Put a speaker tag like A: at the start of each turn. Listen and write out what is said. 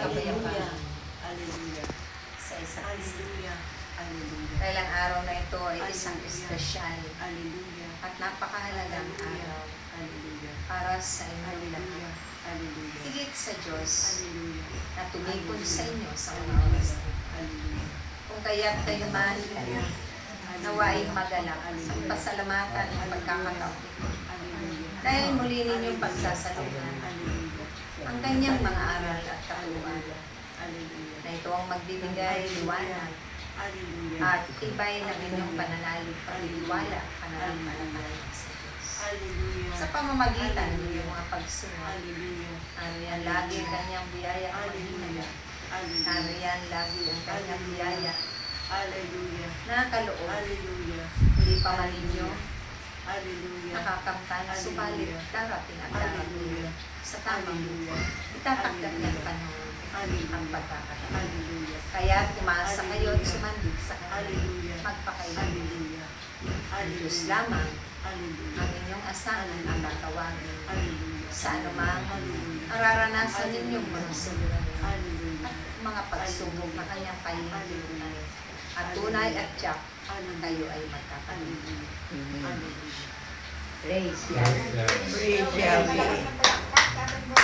A: kapayapaan
B: Hallelujah.
A: sa isa't isa.
B: Hallelujah. Hallelujah.
A: Dahil ang araw na ito ay isang espesyal
B: Hallelujah.
A: at napakahalagang araw
B: Hallelujah.
A: para sa inyong lahat.
B: Hallelujah. Hallelujah.
A: Higit sa Diyos
B: Hallelujah.
A: na tumipon sa inyo sa mga oras na ito.
B: Hallelujah.
A: Kung kaya't kayo man nawaing magalak at pasalamatan ang pagkakataon ito.
B: Hallelujah.
A: Dahil muli ninyong pagsasalungan
B: Hallelujah.
A: ang kanyang mga aral at katuruan
B: Hallelujah.
A: na ito ang magbibigay liwanag
B: Hallelujah.
A: at tibay ng inyong pananalig, pagtitiwala, pananampalataya sa Diyos.
B: Hallelujah.
A: Sa pamamagitan ng iyong mga pagsunod,
B: Hallelujah.
A: ano yan lagi ang kanyang biyaya at maghihina. Ano yan lagi ang kanyang biyaya
B: Hallelujah.
A: na kaloob.
B: Hallelujah.
A: Hindi pa man ninyo
B: Hallelujah.
A: nakakamtan, subalit darating at darating sa tamang
B: Hallelujah.
A: itatakdat ng panahon ang
B: Hallelujah.
A: pagkakataon.
B: Hallelujah.
A: Kaya umasa kayo at sumandig sa kanya.
B: Hallelujah.
A: Magpakailangan.
B: Hallelujah.
A: Ang Diyos lamang
B: Hallelujah.
A: ang inyong asahan ang tatawagin
B: Hallelujah.
A: sa anumang
B: Hallelujah.
A: nararanasan ninyong mga suliranin
B: Hallelujah.
A: at mga pagsubok na kanyang pahihintunan. At tunay at tiyak, kayo ay magkakaroon.
B: Hallelujah. Hallelujah.
A: Praise God.
C: Praise God.